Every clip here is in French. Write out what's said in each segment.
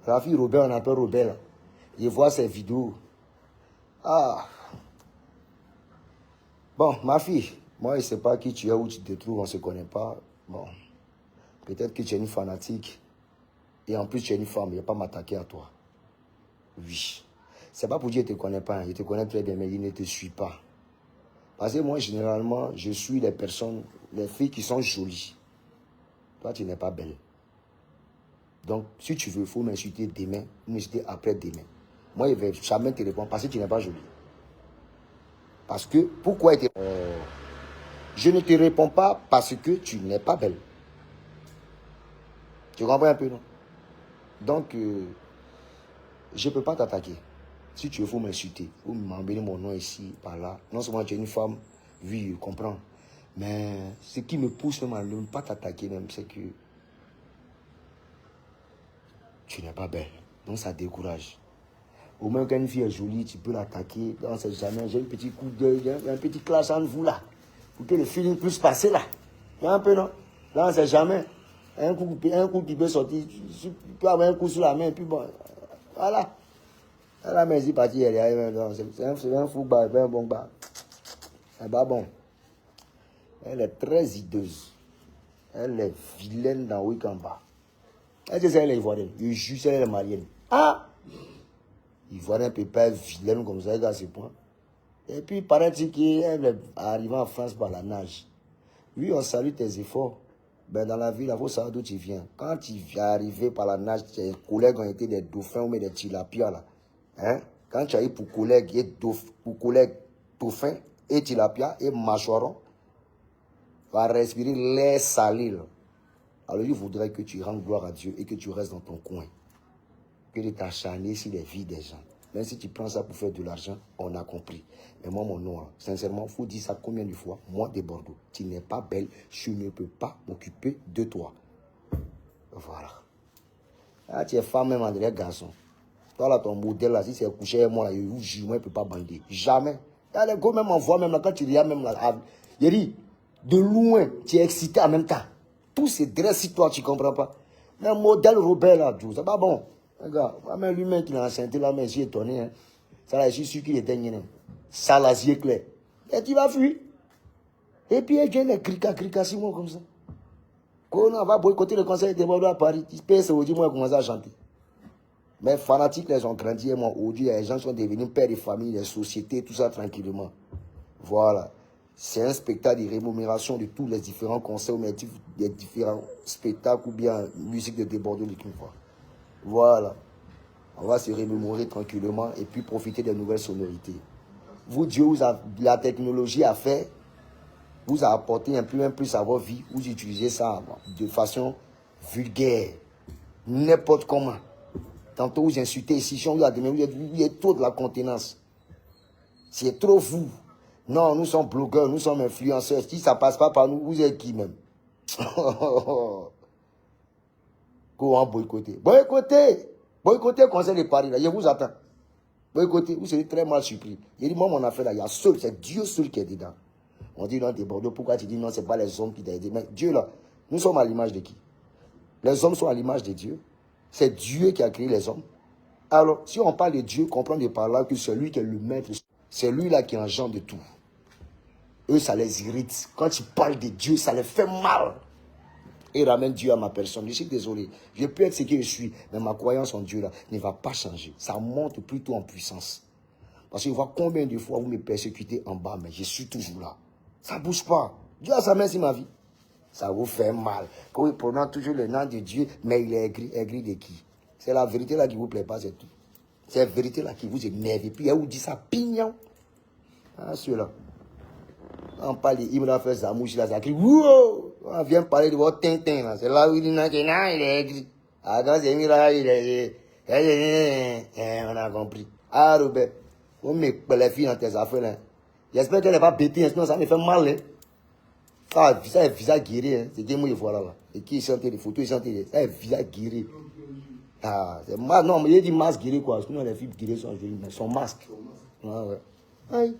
La fille Robert, on appelle Robert. Je vois ses vidéos. Ah. Bon, ma fille, moi, je ne sais pas qui tu es, où tu te trouves, on ne se connaît pas. Bon, peut-être que tu es une fanatique. Et en plus, tu es une femme, je ne vais pas m'attaquer à toi. Oui. C'est pas pour dire que je ne te connais pas, je te connais très bien, mais il ne te suit pas. Parce que moi, généralement, je suis les personnes, les filles qui sont jolies. Toi, tu n'es pas belle. Donc, si tu veux, il faut m'insulter demain, m'insulter après-demain. Moi, je ne vais jamais te répondre parce que tu n'es pas jolie. Parce que, pourquoi je ne te réponds pas parce que tu n'es pas belle. Tu comprends un peu, non? Donc, je ne peux pas t'attaquer. Si tu veux, il faut m'insulter. Il faut m'emmener mon nom ici, par là. Non seulement tu es une femme, oui, je comprends. Mais ce qui me pousse même à ne pas t'attaquer, même, c'est que tu n'es pas belle. Donc, ça décourage. Au moins, quand une fille est jolie, tu peux l'attaquer. On ne sait jamais. J'ai un petit coup d'œil, un petit clash entre vous là. Pour que le feeling puisse passer là. Il y a un peu, non? Là, on ne sait jamais. Un coup qui peut sortir, tu peux avoir un coup sur la main, et puis bon, voilà. La main est partie, c'est un fou bar, un bon bar. C'est pas bon. Elle est très hideuse. Elle est vilaine dans Wick en bas. Elle dit elle est ivoirienne. Je juge elle est marienne. Ah! Ivoirienne ne peut pas être vilaine comme ça, à ce point. Et puis, paraît-il qu'elle est arrivée en France par la nage. Oui, on salue tes efforts. Ben, dans la ville, il faut savoir d'où tu viens. Quand tu viens arriver par la nage, tes collègues ont été des dauphins ou des tilapias là. Hein? Quand tu as eu pour collègues dauphins et tilapia et mâchoiron, va respirer l'air salé. Là. Alors, il voudrait que tu rendes gloire à Dieu et que tu restes dans ton coin. Que de t'acharner sur les vies des gens. Même si tu prends ça pour faire de l'argent, on a compris. Mais moi, mon nom, sincèrement, il faut dire ça combien de fois? Moi, de Bordeaux, tu n'es pas belle, je ne peux pas m'occuper de toi. Voilà. Ah, tu es femme même, André, garçon. Toi, là, ton modèle, là, si c'est couché avec moi, là, je ne peux pas bander. Jamais. Il y a les gars, même en voix, même là, quand tu regardes, même là, il dit, de loin, tu es excité en même temps. Tout se dresse sur toi, tu ne comprends pas. Mais un modèle Robert, là, c'est pas bon. Regarde, même lui-même qui l'a enceinté, là, mais j'ai étonné. Hein. Ça, là, je suis sûr qu'il était gagné. Ça, là, c'est clair. Et tu vas fuir. Et puis, il y a les crica, sur moi, comme ça. Quand on va boycotter le conseil de Bordeaux à Paris, tu peux se dire, moi, commencer à chanter. Mais fanatiques, les ont grandi, moi, aujourd'hui, les gens sont devenus pères de famille, les sociétés, tout ça, tranquillement. Voilà. C'est un spectacle de rémunération de tous les différents concerts, des différents spectacles ou bien musique de Bordeaux, voilà. On va se remémorer tranquillement et puis profiter des nouvelles sonorités. Vous, Dieu, la technologie a fait, vous a apporté un peu plus à votre vie, vous utilisez ça de façon vulgaire, n'importe comment. Tantôt vous insultez ici, vous êtes trop de la contenance. C'est trop vous. Non, nous sommes blogueurs, nous sommes influenceurs. Si ça ne passe pas par nous, vous êtes qui même? Comment boycotter? Boycotter le conseil de Paris, là, je vous attends. Boycotter, vous serez très mal surpris. Il dit, moi, mon affaire, là, c'est Dieu seul qui est dedans. On dit, non, t'es Bordeaux, pourquoi tu dis non, ce n'est pas les hommes qui t'ont aidé? Mais Dieu, là, nous sommes à l'image de qui? Les hommes sont à l'image de Dieu. C'est Dieu qui a créé les hommes. Alors, si on parle de Dieu, comprenez par là que c'est lui qui est le maître. C'est lui là qui engendre tout. Eux, ça les irrite. Quand tu parles de Dieu, ça les fait mal. Et ramène Dieu à ma personne. Je suis désolé. Je peux être ce que je suis, mais ma croyance en Dieu là ne va pas changer. Ça monte plutôt en puissance. Parce que je vois combien de fois vous me persécutez en bas, mais je suis toujours là. Ça ne bouge pas. Dieu a sa main sur ma vie. Ça vous fait mal. Quand vous prononce toujours le nom de Dieu, mais il est aigri. Aigri de qui? C'est la vérité là qui ne vous plaît pas, c'est tout. C'est la vérité là qui vous énerve. Et puis elle vous dit ça, pignon. Ah, celui-là. On parle d'Ibn Affaire Zamouchi là, ça crie. Wow! On vient parler de votre tintin là. C'est là où il dit non, il est aigri. Ah, quand c'est mis là, il est. On a compris. Ah, Robert, on met les filles dans tes affaires là. J'espère qu'elle n'est pas bêtée, sinon ça me fait mal. Hein. Ça est visage guéri. Hein. C'est des mots, voilà là. Et qui chantait les photos, ils chantaient. Ça est visage guéri. Ah, c'est masque. Non, mais il dit masque guéri quoi. Sinon les filles guéries sont jolies, mais son masque. Ah, ouais. Aïe.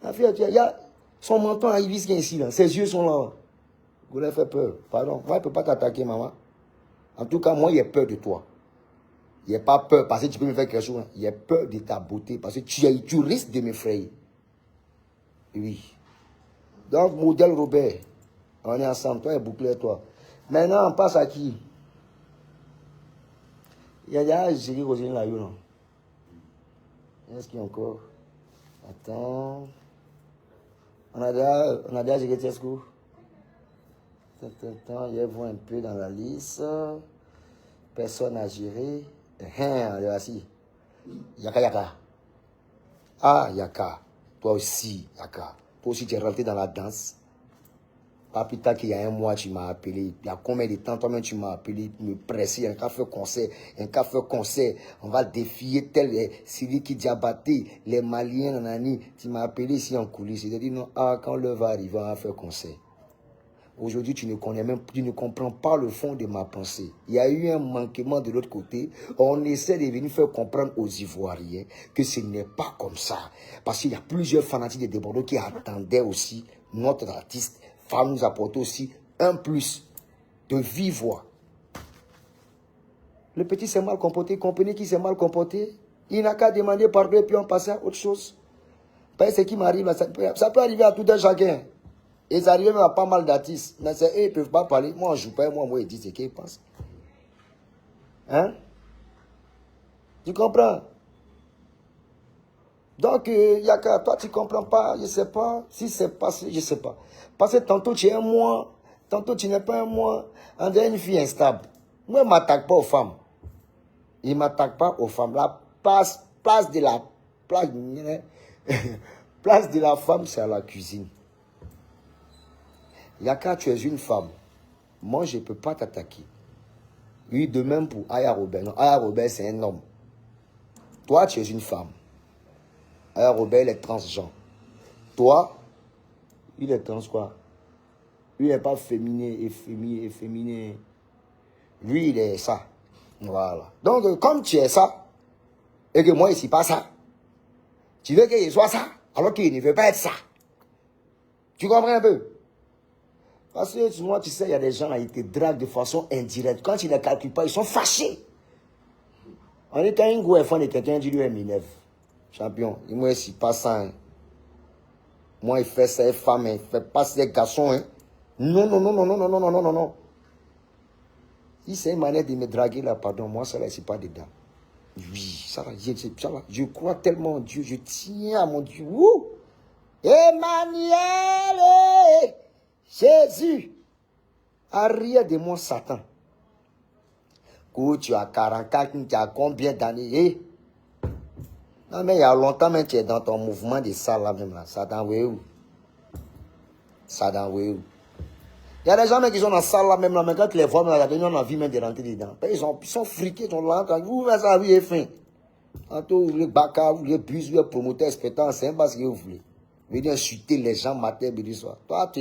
La fille, il y a son menton là, il vise ici là. Ses yeux sont là. Vous lui fait peur. Pardon. Moi, je ne peux pas t'attaquer, maman. En tout cas, moi, j'ai peur de toi. Il n'y a pas peur parce que tu peux me faire quelque chose. Il y a peur de ta beauté parce que tu risques de m'effrayer. Oui. Donc, modèle Robert, on est ensemble, toi et bouclé, toi. Maintenant, on passe à qui? Il y a déjà Géry Roselyne là, non? Est-ce qu'il y a encore? Attends. On a déjà Géry Tesco. Attends, il y a un peu dans la liste. Personne à gérer. Voici. Yaka. Ah, Yaka. Toi aussi, Yaka. Toi aussi, tu es rentré dans la danse. Pas plus tard qu'il y a un mois, tu m'as appelé. Il y a combien de temps, toi-même, tu m'as appelé, me presser, un café concert, on va défier tel Siri qui Diabaté, les Maliens, nanani. Tu m'as appelé ici en coulisses. Tu t'es dit, non, quand l'heure va arriver, on va faire concert. Aujourd'hui, tu ne comprends pas le fond de ma pensée. Il y a eu un manquement de l'autre côté. On essaie de venir faire comprendre aux Ivoiriens que ce n'est pas comme ça. Parce qu'il y a plusieurs fanatiques de Bordeaux qui attendaient aussi notre artiste. Femme nous apporte aussi un plus de vive voix. Le petit s'est mal comporté. Comprenez qui s'est mal comporté. Il n'a qu'à demander pardon et puis on passe à autre chose. Parce que ce qui m'arrive, ça peut arriver à tout un chacun. Et ça arrive même à pas mal d'artistes. Mais eux, ils ne peuvent pas parler. Moi, je ne joue pas. Moi, ils disent ce qu'ils pensent. Hein? Tu comprends? Donc, Yaka, toi, tu ne comprends pas. Je ne sais pas. Si c'est passé, je ne sais pas. Parce que tantôt, tu es un mois. Tantôt, tu n'es pas un mois. On dirait une fille instable. Moi, il ne m'attaque pas aux femmes. Il ne m'attaque pas aux femmes. La place de la... place de la femme, c'est à la cuisine. Yaka, tu es une femme. Moi, je ne peux pas t'attaquer. Oui, de même pour Aya Robert. Non, Aya Robert, c'est un homme. Toi, tu es une femme. Aya Robert, il est transgenre. Toi, il est trans quoi? Lui, il n'est pas féminin, efféminé. Lui, il est ça. Voilà. Donc, comme tu es ça, et que moi, je ne suis pas ça, tu veux qu'il soit ça, alors qu'il ne veut pas être ça. Tu comprends un peu? Parce que moi, tu sais, il y a des gens là, ils te draguent de façon indirecte. Quand ils ne calculent pas, ils sont fâchés. On est quand un gros fan de quelqu'un, dit lui, il m'énerve. Champion, moi, je ne suis pas ça. Hein. Moi, il fait ça, les femmes, il fait pas ces garçons. Hein. Non. Si c'est une manière de me draguer là, pardon, moi, ça là, je ne suis pas dedans. Oui, ça là, je crois tellement en Dieu, je tiens à mon Dieu. Ouh! Emmanuel! Jésus! Arrière de moi, Satan. Que tu as 44, tu as combien d'années? Non, mais il y a longtemps, mais tu es dans ton mouvement de ça là même là. Satan, oui où? Satan, oui où? Il y a des gens qui sont dans ça là même là, mais quand tu les vois, ils ont envie même de rentrer dedans. Ils sont friqués, ils sont là, vous faites ça, oui, et fin. Tantôt, vous voulez baka, vous voulez bus, vous voulez promoter, spectacle, c'est pas ce que vous voulez. Vous voulez insulter les gens matin, midi, soir. Toi.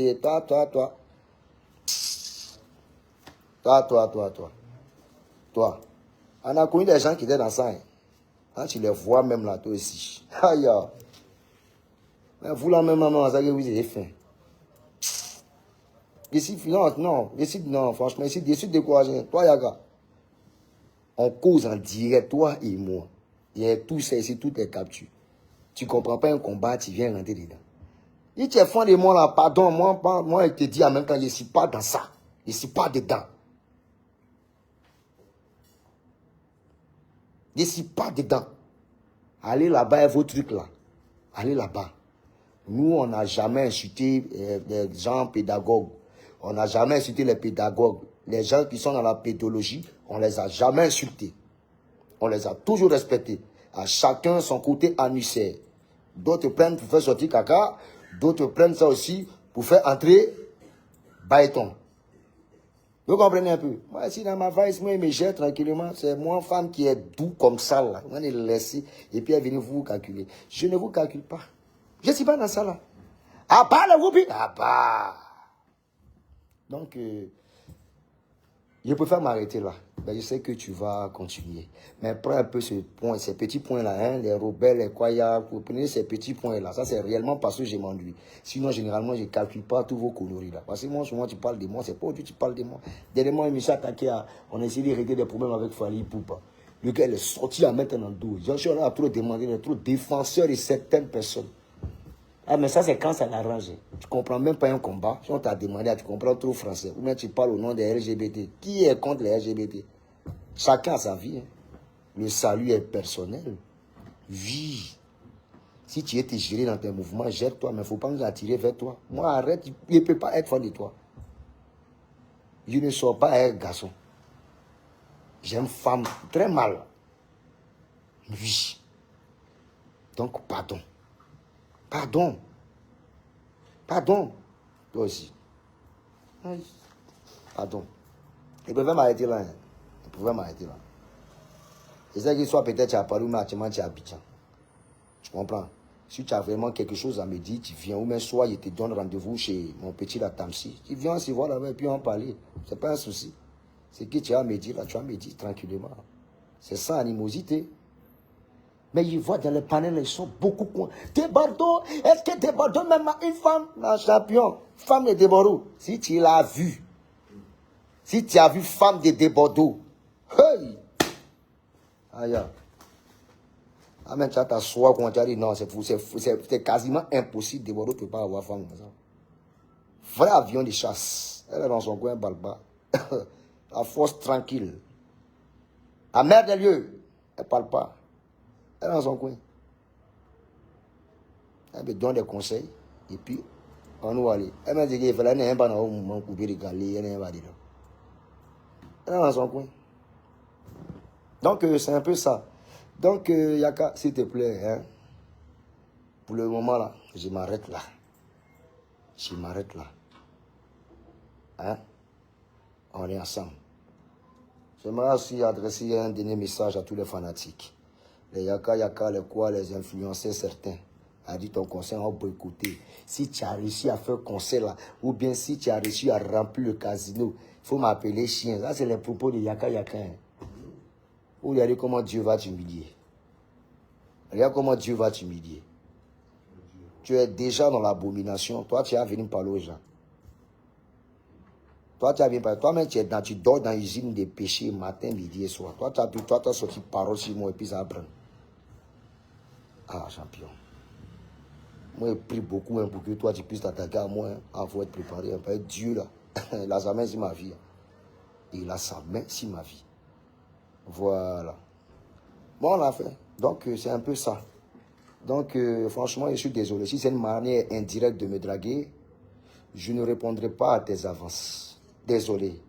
Toi. On a connu des gens qui étaient dans ça. Hein. Quand tu les vois même là, toi aussi. Aïe. Mais vous là même, non, ça que vous avez fait. Ici, non, franchement, ici, découragé. Toi, Yaga, on cause en direct, toi et moi. Il y a tout ça ici, tout est capturé. Tu ne comprends pas un combat, tu viens rentrer dedans. Si tu es fan de moi là, pardon, moi, je te dis en même temps, je ne suis pas dans ça. Je ne suis pas dedans. Je ne suis pas dedans. Allez là-bas et vos trucs là. Allez là-bas. Nous, on n'a jamais insulté des gens pédagogues. On n'a jamais insulté les pédagogues. Les gens qui sont dans la pédologie, on ne les a jamais insultés. On les a toujours respectés. À chacun son côté annuaire. D'autres prennent pour faire sortir caca. D'autres prennent ça aussi pour faire entrer bâton. Vous comprenez un peu? Moi, si dans ma vice, moi, je me gère tranquillement. C'est moi, femme qui est doux comme ça, là. On est laissé. Et puis, elle vient vous calculer. Je ne vous calcule pas. Je ne suis pas dans ça, là. À part le groupe. À part. Donc, je préfère m'arrêter là. Ben, je sais que tu vas continuer. Mais prends un peu ces petits points-là, hein, les rebelles, les croyants, vous prenez ces petits points-là. Ça, c'est réellement parce que je m'ennuie. Sinon, généralement, je ne calcule pas tous vos conneries là. Parce que moi, souvent, tu parles de moi, c'est pas aujourd'hui tu parles de moi. Dernièrement, il me s'est attaqué à. On a essayé de régler des problèmes avec Fali Poupa. Le gars, il est sorti à mettre dans le dos. Jean-Charles a trop demandé, il est trop défenseur de certaines personnes. Ah, mais ça, c'est quand ça l'arrange. Tu ne comprends même pas un combat. Si on t'a demandé, tu comprends trop français. Ou bien tu parles au nom des LGBT. Qui est contre les LGBT? Chacun a sa vie. Hein. Le salut est personnel. Vis. Si tu es géré dans tes mouvements, gère-toi, mais il ne faut pas nous attirer vers toi. Moi, arrête, il ne peut pas être fan de toi. Je ne sors pas un garçon. J'aime femme très mal. Oui. Donc, pardon. Pardon. Pardon. Toi aussi. Pardon. Il pouvait m'arrêter là. Hein. Il pouvait m'arrêter là. Je sais qu'il soit peut-être à Paris, mais actuellement tu es à Abidjan. Tu comprends? Si tu as vraiment quelque chose à me dire, tu viens. Ou même soit je te donne rendez-vous chez mon petit la Tamsi. Tu viens, on se voit là-bas et puis on parler. Ce n'est pas un souci. Ce que tu as à me dire là, tu as à me dire tranquillement. C'est sans animosité. Mais ils voient dans les panels, ils sont beaucoup moins. Des Bordeaux, est-ce que des Bordeaux, même une femme, la champion, femme de Bordeaux, si tu l'as vu, si tu as vu femme de Bordeaux, hey! Aïe. Ah, mais tu as ta soie quand tu as dit non, c'est quasiment impossible. De Bordeaux ne peut pas avoir femme comme ça. Vrai avion de chasse. Elle est dans son coin, balba. La force tranquille. La mère des lieux, elle ne parle pas. Elle est dans son coin. Elle me donne des conseils. Et puis, on nous aller. Elle m'a dit qu'il fallait pas dans un moment couper de galer. Elle n'est pas dedans. Elle est dans son coin. Donc, c'est un peu ça. Donc, Yaka, s'il te plaît, hein, pour le moment là, je m'arrête là. Je m'arrête là. Hein? On est ensemble. J'aimerais aussi adresser un dernier message à tous les fanatiques. Les Yaka, les quoi, les influenceurs certains. A dit ton concert, on va boycotter. Si tu as réussi à faire un concert là, ou bien si tu as réussi à remplir le casino, il faut m'appeler chien. Ça, c'est les propos de Yaka. Hein. Regardez comment Dieu va t'humilier. Regarde comment Dieu va t'humilier. Tu es déjà dans l'abomination. Toi, tu es venu parler aux gens. Toi, tu as bien parlé. Toi-même, tu dors dans l'usine des péchés matin, midi et soir. Toi, tu as sorti parole sur moi et puis ça prend. Ah, champion. Moi, j'ai pris beaucoup hein, pour que toi, tu puisses t'attaquer à moi. Il faut être préparé. Dieu, là, il a sa main sur ma vie. Il a sa main sur ma vie. Voilà. Bon, on l'a fait. Donc, c'est un peu ça. Donc, franchement, je suis désolé. Si c'est une manière indirecte de me draguer, je ne répondrai pas à tes avances. Désolé.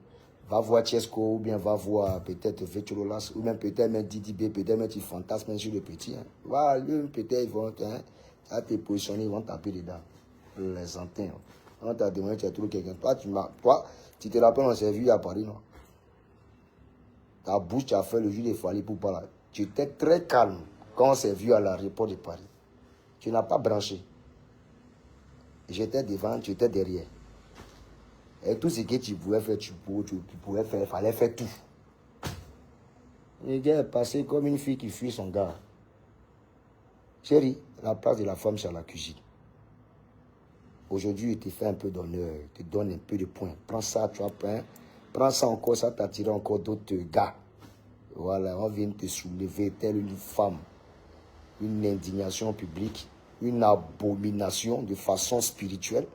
Va voir Chesco, ou bien va voir peut-être Veturolas, ou même peut-être même Didi B, peut-être même tu fantasmes sur le petit. Hein. Va, lui, peut-être ils vont te positionner, ils vont taper dedans. Les antennes. On t'a demandé, tu as trouvé quelqu'un. Toi, tu te rappelles, on s'est vu à Paris, non? Ta bouche, tu as fait le jus de Fali pour parler. Tu étais très calme quand on s'est vu à l'aéroport de Paris. Tu n'as pas branché. J'étais devant, tu étais derrière. Et tout ce que tu pouvais faire, tu pouvais faire, il fallait faire tout. Le gars est passé comme une fille qui fuit son gars. Chérie, la place de la femme, c'est à la cuisine. Aujourd'hui, il te fait un peu d'honneur, il te donne un peu de points. Prends ça, tu vois, prends ça encore, ça t'attire encore d'autres gars. Voilà, on vient te soulever telle une femme. Une indignation publique, une abomination de façon spirituelle.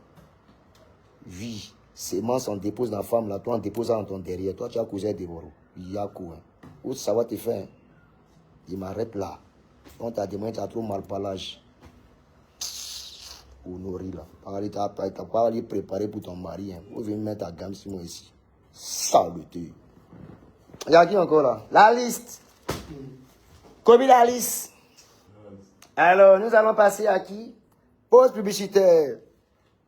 Oui, sémence, on dépose dans la femme, là, toi, on dépose dans ton derrière. Toi, tu as causé des bords. Il y a quoi? Où ça va te faire? Il m'arrête là. On t'a demandé, tu as trop mal parlage. Honoré là. Tu n'as pas allé préparer pour ton mari. Hein. Vous venez mettre ta gamme sur moi ici. Saleté. Il y a qui encore là? La liste. Combien la liste? Alors, nous allons passer à qui? Pause publicitaire.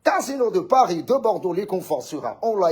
Casino de Paris, de Bordeaux, les conforts sera. On l'a